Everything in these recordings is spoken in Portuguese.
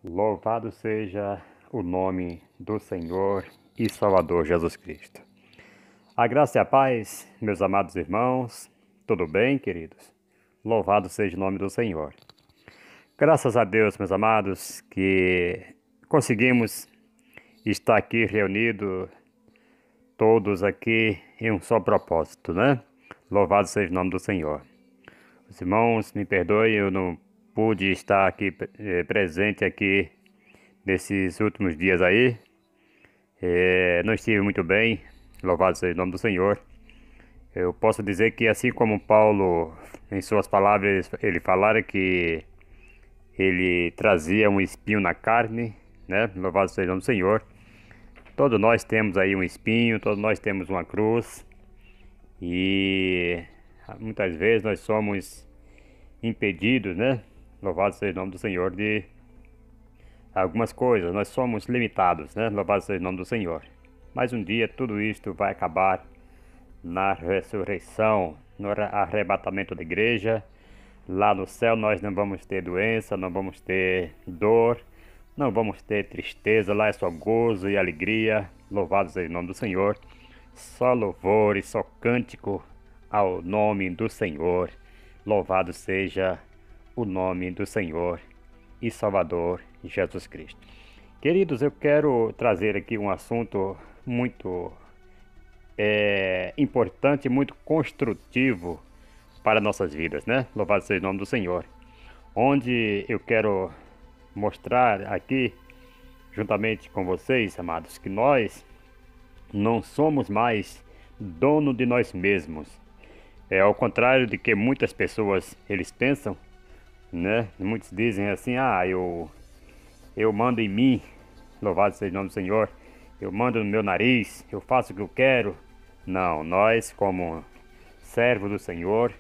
Louvado seja o nome do Senhor e Salvador Jesus Cristo. A graça e a paz, meus amados irmãos, tudo bem, queridos? Louvado seja o nome do Senhor. Graças a Deus, meus amados, que conseguimos estar aqui reunidos, todos aqui em um só propósito, né? Louvado seja o nome do Senhor. Os irmãos, me perdoem, eu não pude estar aqui presente aqui nesses últimos dias aí. Não estive muito bem, louvado seja o nome do Senhor. Eu posso dizer que assim como Paulo, em suas palavras, ele falara que ele trazia um espinho na carne, né? Louvado seja o nome do Senhor. Todos nós temos aí um espinho, todos nós temos uma cruz. E muitas vezes nós somos impedidos, né? Louvado seja o nome do Senhor, de algumas coisas. Nós somos limitados, né? Louvado seja o nome do Senhor. Mas um dia tudo isto vai acabar na ressurreição, no arrebatamento da igreja. Lá no céu nós não vamos ter doença, não vamos ter dor, não vamos ter tristeza. Lá é só gozo e alegria. Louvado seja o nome do Senhor. Só louvor e só cântico ao nome do Senhor. Louvado seja o nome do Senhor e Salvador Jesus Cristo. Queridos, eu quero trazer aqui um assunto muito importante, muito construtivo para nossas vidas, né? Louvado seja o nome do Senhor. Onde eu quero mostrar aqui, juntamente com vocês, amados, que nós não somos mais dono de nós mesmos. Ao contrário de que muitas pessoas eles pensam, né? Muitos dizem assim: eu mando em mim, louvado seja o nome do Senhor, eu mando no meu nariz, eu faço o que eu quero. Não, nós como servos do Senhor,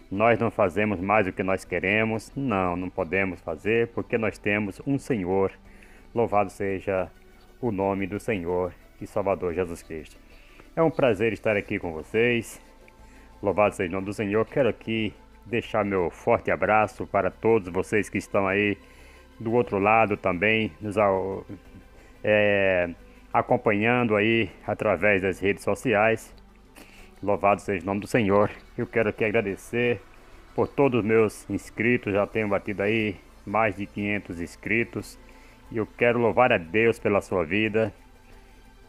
nós não fazemos mais o que nós queremos. Não podemos fazer, porque nós temos um Senhor. Louvado seja o nome do Senhor e Salvador Jesus Cristo. É um prazer estar aqui com vocês. Louvado seja o nome do Senhor. Quero aqui deixar meu forte abraço para todos vocês que estão aí do outro lado também, nos acompanhando aí através das redes sociais. Louvado seja o nome do Senhor. Eu quero aqui agradecer por todos os meus inscritos. Já tenho batido aí mais de 500 inscritos. E eu quero louvar a Deus pela sua vida.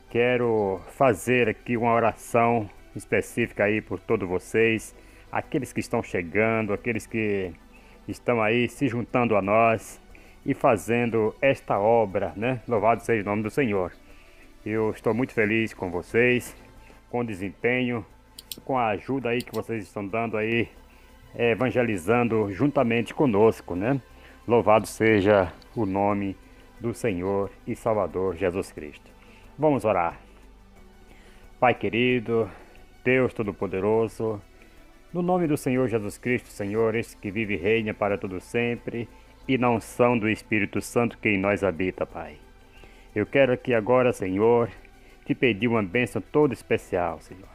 Quero fazer aqui uma oração específica aí por todos vocês, aqueles que estão chegando, aqueles que estão aí se juntando a nós e fazendo esta obra, né? Louvado seja o nome do Senhor. Eu estou muito feliz com vocês, com o desempenho, com a ajuda aí que vocês estão dando aí, evangelizando juntamente conosco, né? Louvado seja o nome do Senhor e Salvador Jesus Cristo. Vamos orar. Pai querido, Deus Todo-Poderoso, no nome do Senhor Jesus Cristo, Senhor, este que vive e reina para todo sempre, e na unção do Espírito Santo que em nós habita, Pai. Eu quero aqui agora, Senhor, te pedir uma bênção toda especial, Senhor,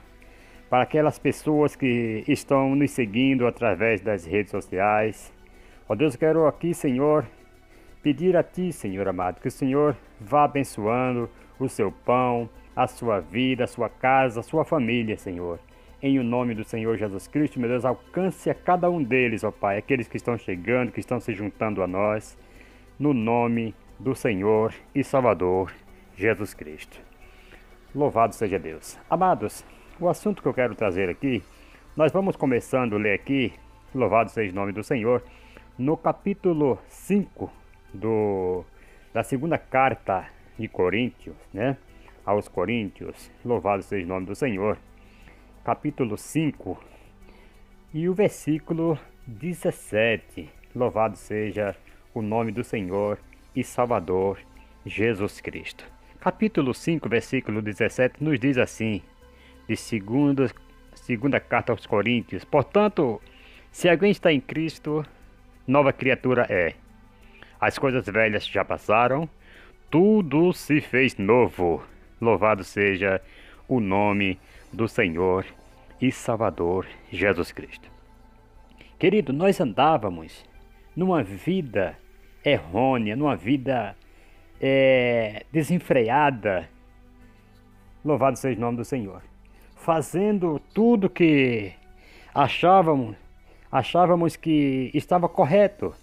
para aquelas pessoas que estão nos seguindo através das redes sociais. Ó Deus, eu quero aqui, Senhor, pedir a Ti, Senhor amado, que o Senhor vá abençoando o seu pão, a sua vida, a sua casa, a sua família, Senhor. Em o nome do Senhor Jesus Cristo, meu Deus, alcance a cada um deles, ó Pai, aqueles que estão chegando, que estão se juntando a nós, no nome do Senhor e Salvador Jesus Cristo. Louvado seja Deus. Amados, o assunto que eu quero trazer aqui, nós vamos começando a ler aqui, louvado seja o nome do Senhor, no capítulo 5 da segunda carta de Coríntios, né? Aos Coríntios, louvado seja o nome do Senhor, capítulo 5 e o versículo 17, louvado seja o nome do Senhor e Salvador Jesus Cristo. Capítulo 5, versículo 17 nos diz assim, de segunda carta aos Coríntios: portanto, se alguém está em Cristo, nova criatura é. As coisas velhas já passaram, tudo se fez novo. Louvado seja o nome do Senhor e Salvador Jesus Cristo. Querido, nós andávamos numa vida errônea, numa vida desenfreada. Louvado seja o nome do Senhor. Fazendo tudo que achávamos que estava correto,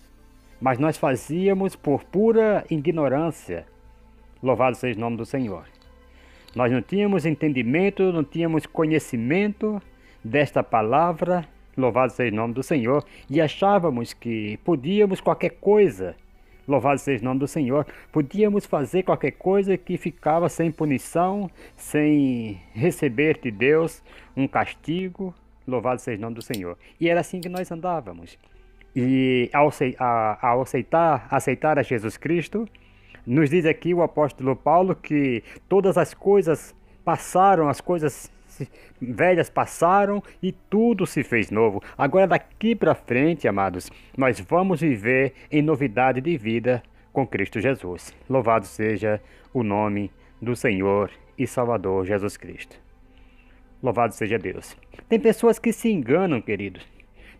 mas nós fazíamos por pura ignorância. Louvado seja o nome do Senhor. Nós não tínhamos entendimento, não tínhamos conhecimento desta palavra, louvado seja o nome do Senhor, e achávamos que podíamos qualquer coisa, louvado seja o nome do Senhor, podíamos fazer qualquer coisa que ficava sem punição, sem receber de Deus um castigo, louvado seja o nome do Senhor. E era assim que nós andávamos. E ao aceitar a Jesus Cristo, nos diz aqui o apóstolo Paulo que todas as coisas passaram, as coisas velhas passaram e tudo se fez novo. Agora daqui para frente, amados, nós vamos viver em novidade de vida com Cristo Jesus. Louvado seja o nome do Senhor e Salvador Jesus Cristo. Louvado seja Deus. Tem pessoas que se enganam, queridos.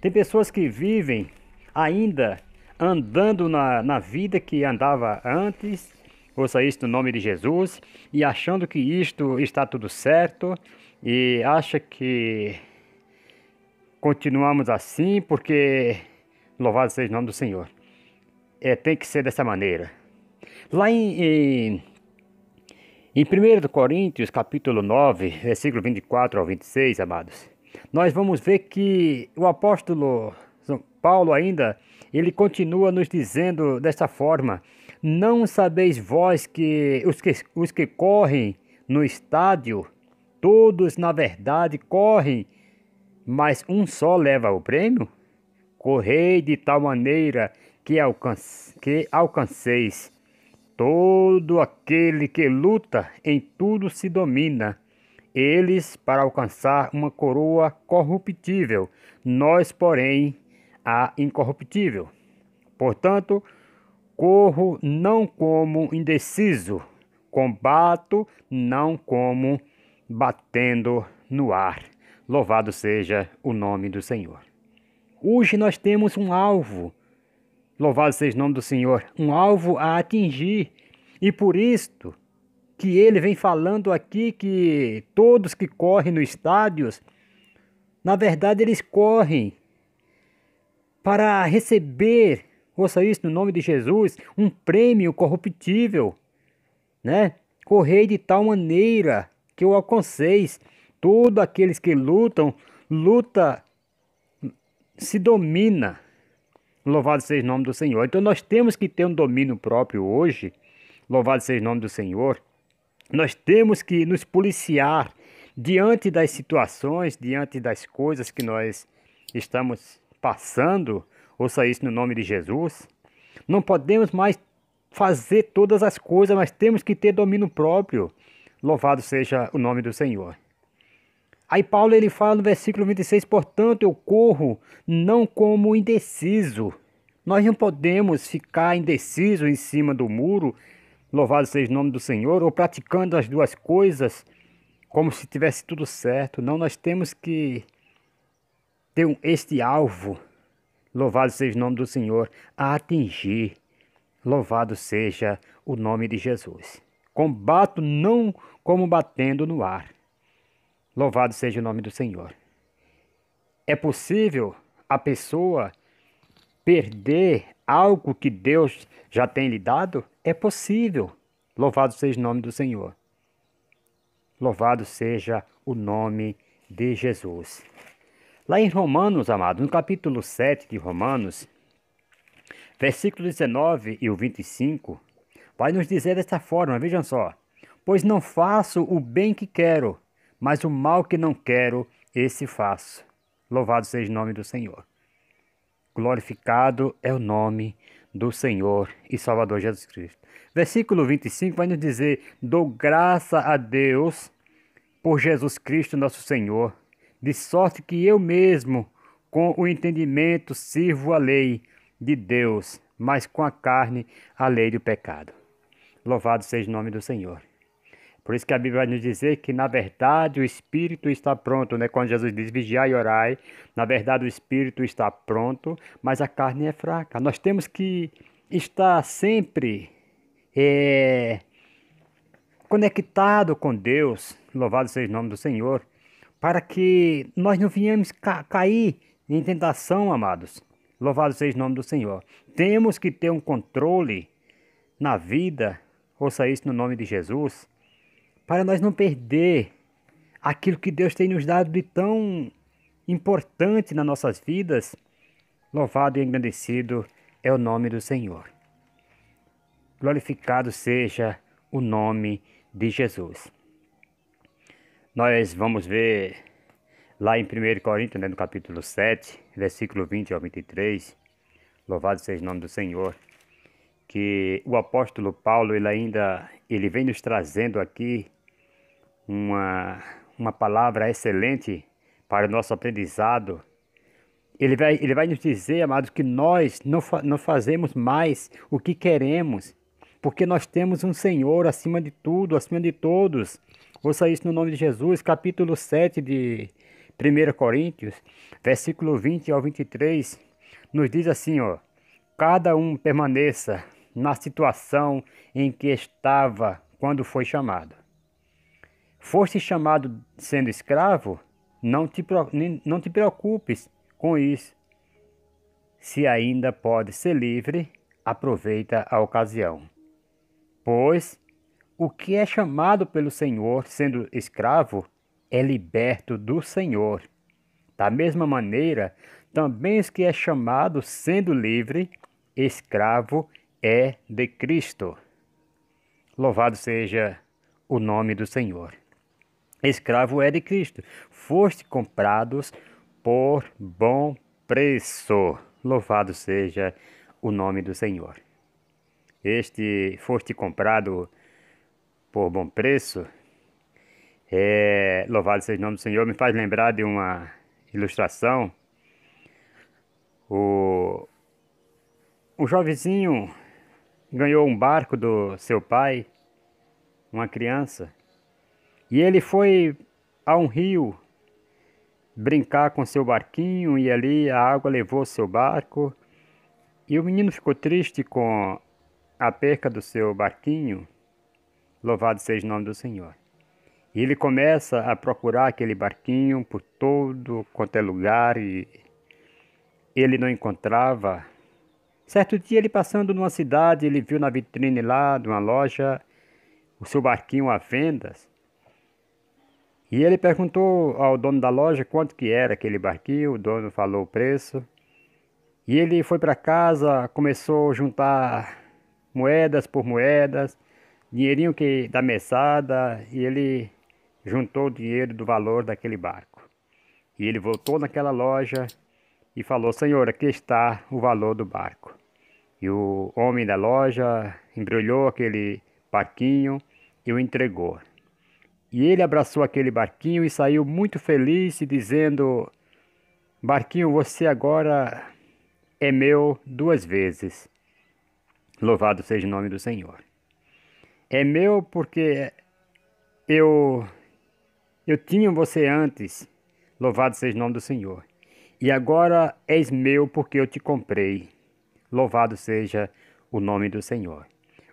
Tem pessoas que vivem ainda andando na vida que andava antes, ouça isso no nome de Jesus, e achando que isto está tudo certo, e acha que continuamos assim porque, louvado seja o nome do Senhor, tem que ser dessa maneira. Lá em 1 Coríntios, capítulo 9, versículo 24 ao 26, amados, nós vamos ver que o apóstolo São Paulo ainda, ele continua nos dizendo desta forma: não sabeis vós que os que correm no estádio, todos na verdade correm, mas um só leva o prêmio? Correi de tal maneira que alcanceis. Todo aquele que luta em tudo se domina. Eles para alcançar uma coroa corruptível, nós, porém, a incorruptível. Portanto, corro não como indeciso, combato não como batendo no ar. Louvado seja o nome do Senhor. Hoje nós temos um alvo, louvado seja o nome do Senhor, um alvo a atingir. E por isto que ele vem falando aqui que todos que correm nos estádios, na verdade eles correm para receber, ouça isso no nome de Jesus, um prêmio corruptível, né? Correi de tal maneira que o alcanceis. Todos aqueles que luta se domina. Louvado seja o nome do Senhor. Então nós temos que ter um domínio próprio hoje. Louvado seja o nome do Senhor. Nós temos que nos policiar diante das situações, diante das coisas que nós estamos passando. Ouça isso no nome de Jesus. Não podemos mais fazer todas as coisas, mas temos que ter domínio próprio. Louvado seja o nome do Senhor. Aí Paulo ele fala no versículo 26, portanto eu corro não como indeciso. Nós não podemos ficar indeciso em cima do muro, louvado seja o nome do Senhor, ou praticando as duas coisas como se tivesse tudo certo. Não, nós temos que ter este alvo, louvado seja o nome do Senhor, a atingir. Louvado seja o nome de Jesus. Combato não como batendo no ar. Louvado seja o nome do Senhor. É possível a pessoa perder algo que Deus já tem lhe dado? É possível. Louvado seja o nome do Senhor. Louvado seja o nome de Jesus. Lá em Romanos, amados, no capítulo 7 de Romanos, versículo 19 e o 25, vai nos dizer desta forma, vejam só. Pois não faço o bem que quero, mas o mal que não quero, esse faço. Louvado seja o nome do Senhor. Glorificado é o nome do Senhor e Salvador Jesus Cristo. Versículo 25 vai nos dizer: dou graça a Deus por Jesus Cristo nosso Senhor, de sorte que eu mesmo, com o entendimento, sirvo a lei de Deus, mas com a carne, a lei do pecado. Louvado seja o nome do Senhor. Por isso que a Bíblia vai nos dizer que, na verdade, o Espírito está pronto, né? Quando Jesus diz, vigiai e orai, na verdade o Espírito está pronto, mas a carne é fraca. Nós temos que estar sempre é, conectado com Deus, louvado seja o nome do Senhor, para que nós não venhamos cair em tentação, amados. Louvado seja o nome do Senhor. Temos que ter um controle na vida, ouça isso no nome de Jesus, para nós não perder aquilo que Deus tem nos dado de tão importante nas nossas vidas. Louvado e engrandecido é o nome do Senhor. Glorificado seja o nome de Jesus. Nós vamos ver lá em 1 Coríntios, no capítulo 7, versículo 20 ao 23, louvado seja o nome do Senhor, que o apóstolo Paulo, ele vem nos trazendo aqui uma palavra excelente para o nosso aprendizado. Ele vai nos dizer, amados, que nós não fazemos mais o que queremos, porque nós temos um Senhor acima de tudo, acima de todos. Ouça isso no nome de Jesus, capítulo 7 de 1 Coríntios, versículo 20 ao 23, nos diz assim, ó: cada um permaneça na situação em que estava quando foi chamado. Foste chamado sendo escravo? Não te preocupes com isso. Se ainda pode ser livre, aproveita a ocasião. Pois o que é chamado pelo Senhor sendo escravo é liberto do Senhor. Da mesma maneira, também os que é chamado sendo livre, escravo é de Cristo. Louvado seja o nome do Senhor. Escravo é de Cristo. Foste comprados por bom preço. Louvado seja o nome do Senhor. Foste comprado por bom preço. Louvado seja o nome do Senhor. Me faz lembrar de uma ilustração. Um jovenzinho ganhou um barco do seu pai, uma criança, e ele foi a um rio brincar com seu barquinho, e ali a água levou seu barco, e o menino ficou triste com a perca do seu barquinho. Louvado seja o nome do Senhor. E ele começa a procurar aquele barquinho por todo quanto é lugar, e ele não encontrava. Certo dia, ele passando numa cidade, ele viu na vitrine lá de uma loja o seu barquinho à venda. E ele perguntou ao dono da loja quanto que era aquele barquinho. O dono falou o preço. E ele foi para casa, começou a juntar moedas por moedas, dinheirinho da mesada, e ele juntou o dinheiro do valor daquele barco. E ele voltou naquela loja e falou: Senhor, aqui está o valor do barco. E o homem da loja embrulhou aquele barquinho e o entregou. E ele abraçou aquele barquinho e saiu muito feliz, dizendo: barquinho, você agora é meu 2 vezes. Louvado seja o nome do Senhor. É meu porque eu tinha você antes. Louvado seja o nome do Senhor. E agora és meu porque eu te comprei. Louvado seja o nome do Senhor.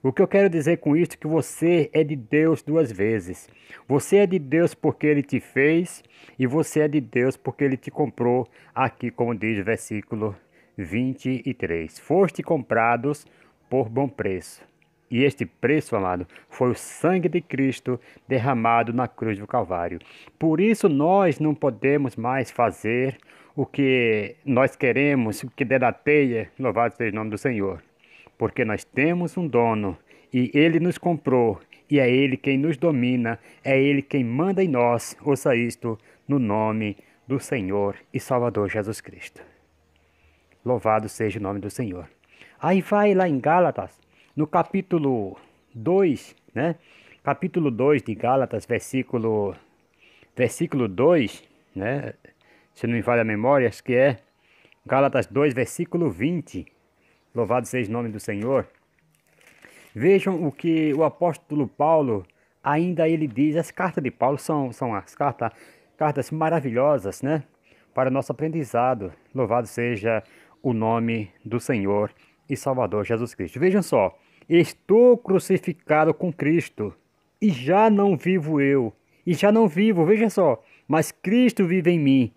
O que eu quero dizer com isso é que você é de Deus 2 vezes. Você é de Deus porque Ele te fez, e você é de Deus porque Ele te comprou, aqui como diz o versículo 23. Foste comprados por bom preço. E este preço, amado, foi o sangue de Cristo derramado na cruz do Calvário. Por isso nós não podemos mais fazer o que nós queremos, o que der na teia, louvado seja o nome do Senhor. Porque nós temos um dono e Ele nos comprou, e é Ele quem nos domina, é Ele quem manda em nós. Ouça isto no nome do Senhor e Salvador Jesus Cristo. Louvado seja o nome do Senhor. Aí vai lá em Gálatas, no capítulo 2, né? Capítulo 2 de Gálatas, versículo 2, né? Se não me falha a memória, acho que é Gálatas 2, versículo 20. Louvado seja o nome do Senhor. Vejam o que o apóstolo Paulo, ainda ele diz. As cartas de Paulo são as cartas maravilhosas, né? Para o nosso aprendizado. Louvado seja o nome do Senhor e Salvador Jesus Cristo. Vejam só, estou crucificado com Cristo e já não vivo eu, e já não vivo, veja só, mas Cristo vive em mim.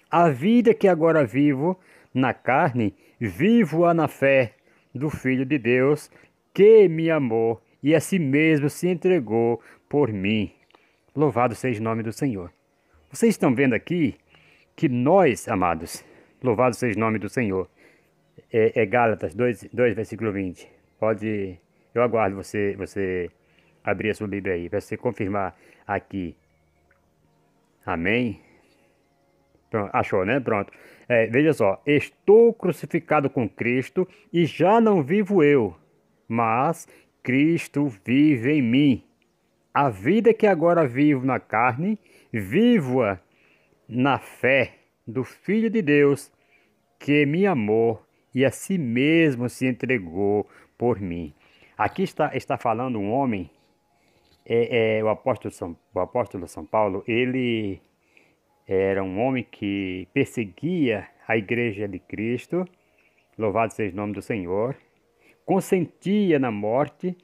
A vida que agora vivo na carne, vivo-a na fé do Filho de Deus, que me amou e a si mesmo se entregou por mim. Louvado seja o nome do Senhor. Vocês estão vendo aqui que nós, amados, louvado seja o nome do Senhor. É Gálatas 2, versículo 20. Pode, eu aguardo você abrir a sua Bíblia aí, para você confirmar aqui. Amém? Pronto, achou, né? Pronto. Veja só, estou crucificado com Cristo e já não vivo eu, mas Cristo vive em mim. A vida que agora vivo na carne, vivo-a na fé do Filho de Deus, que me amou e a si mesmo se entregou por mim. Aqui está falando um homem, o apóstolo São Paulo, ele era um homem que perseguia a igreja de Cristo, louvado seja o nome do Senhor, consentia na morte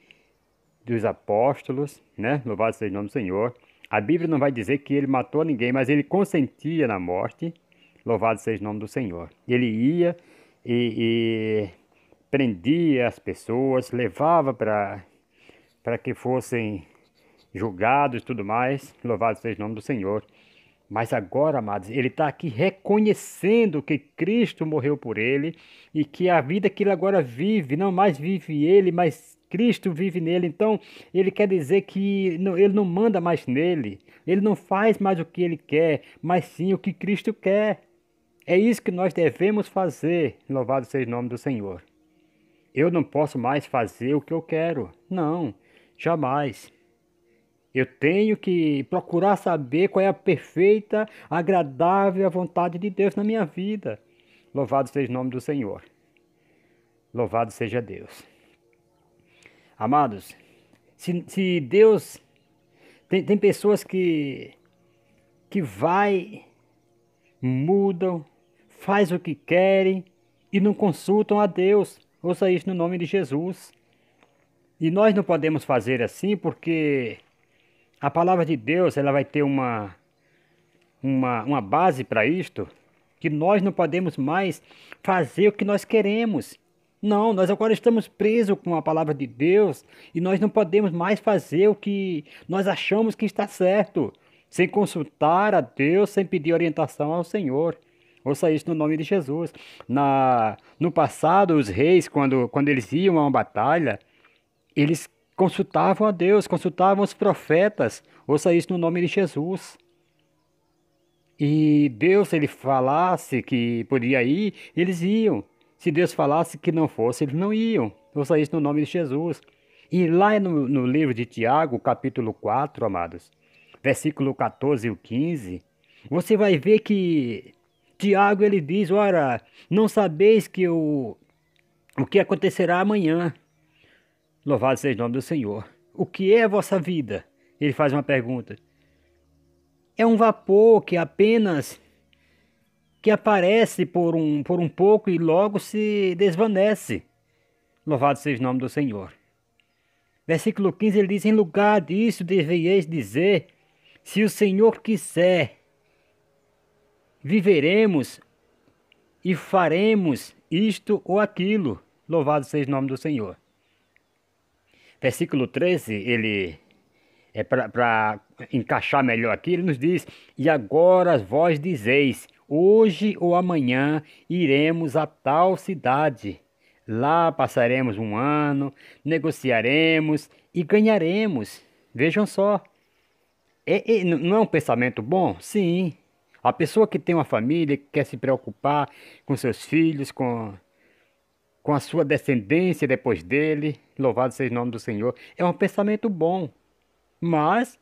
dos apóstolos, né? Louvado seja o nome do Senhor. A Bíblia não vai dizer que ele matou ninguém, mas ele consentia na morte, louvado seja o nome do Senhor. Ele ia e prendia as pessoas, levava para que fossem julgados e tudo mais, louvado seja o nome do Senhor. Mas agora, amados, ele está aqui reconhecendo que Cristo morreu por ele e que a vida que ele agora vive, não mais vive ele, mas Cristo vive nele. Então, ele quer dizer que ele não manda mais nele, ele não faz mais o que ele quer, mas sim o que Cristo quer. É isso que nós devemos fazer, louvado seja o nome do Senhor. Eu não posso mais fazer o que eu quero, não, jamais. Eu tenho que procurar saber qual é a perfeita, agradável a vontade de Deus na minha vida. Louvado seja o nome do Senhor. Louvado seja Deus. Amados, se Deus... Tem pessoas que mudam, faz o que querem e não consultam a Deus. Ouça isso no nome de Jesus. E nós não podemos fazer assim porque... a palavra de Deus, ela vai ter uma base para isto, que nós não podemos mais fazer o que nós queremos. Não, nós agora estamos presos com a palavra de Deus e nós não podemos mais fazer o que nós achamos que está certo, sem consultar a Deus, sem pedir orientação ao Senhor. Ouça isso no nome de Jesus. No passado, os reis, quando eles iam a uma batalha, eles consultavam a Deus, consultavam os profetas. Ouça isso no nome de Jesus. E Deus, ele falasse que podia ir, eles iam. Se Deus falasse que não fosse, eles não iam. Ouça isso no nome de Jesus. E lá no livro de Tiago, capítulo 4, amados, versículo 14 e 15, você vai ver que Tiago, ele diz, ora, não sabeis que o que acontecerá amanhã. Louvado seja o nome do Senhor. O que é a vossa vida? Ele faz uma pergunta. É um vapor que apenas aparece por um pouco e logo se desvanece. Louvado seja o nome do Senhor. Versículo 15 ele diz, em lugar disso deveis dizer, se o Senhor quiser, viveremos e faremos isto ou aquilo. Louvado seja o nome do Senhor. Versículo 13, ele para encaixar melhor aqui, ele nos diz, e agora vós dizeis, hoje ou amanhã iremos a tal cidade, lá passaremos um ano, negociaremos e ganharemos. Vejam só, não é um pensamento bom? Sim, a pessoa que tem uma família, que quer se preocupar com seus filhos, com a sua descendência depois dele, louvado seja o nome do Senhor, é um pensamento bom. Mas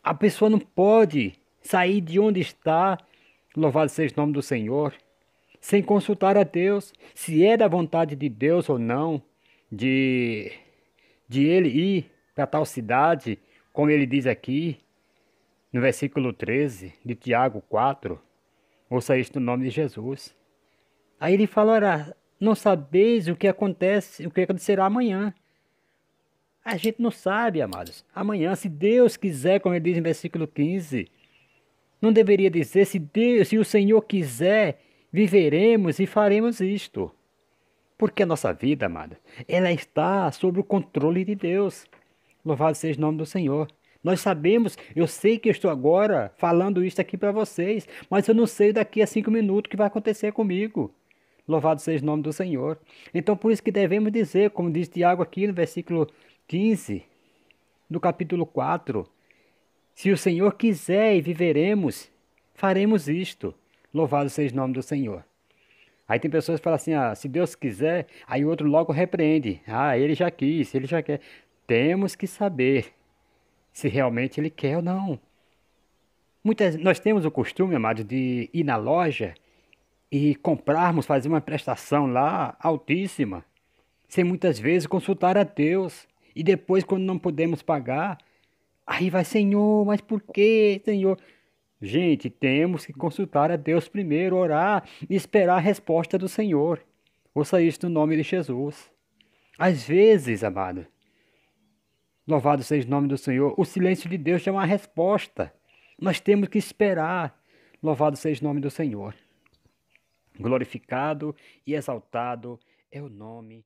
a pessoa não pode sair de onde está, louvado seja o nome do Senhor, sem consultar a Deus, se é da vontade de Deus ou não, de ele ir para tal cidade, como ele diz aqui, no versículo 13 de Tiago 4, ouça isto no nome de Jesus. Aí ele fala, ora, não sabeis o que acontece, o que acontecerá amanhã. A gente não sabe, amados. Amanhã, se Deus quiser, como ele diz em versículo 15, não deveria dizer, se o Senhor quiser, viveremos e faremos isto. Porque a nossa vida, amada, ela está sob o controle de Deus. Louvado seja o nome do Senhor. Nós sabemos, eu sei que eu estou agora falando isso aqui para vocês, mas eu não sei daqui a 5 minutos o que vai acontecer comigo. Louvado seja o nome do Senhor. Então, por isso que devemos dizer, como diz Tiago aqui no versículo 15, do capítulo 4, se o Senhor quiser e viveremos, faremos isto. Louvado seja o nome do Senhor. Aí tem pessoas que falam assim, se Deus quiser, aí o outro logo repreende. Ele já quis, ele já quer. Temos que saber se realmente ele quer ou não. Nós temos o costume, amado, de ir na loja e comprarmos, fazer uma prestação lá altíssima, sem muitas vezes consultar a Deus. E depois, quando não podemos pagar, aí vai, Senhor, mas por quê, Senhor? Gente, temos que consultar a Deus primeiro, orar e esperar a resposta do Senhor. Ouça isso no nome de Jesus. Às vezes, amado, louvado seja o nome do Senhor, o silêncio de Deus é uma resposta. Nós temos que esperar. Louvado seja o nome do Senhor. Glorificado e exaltado é o nome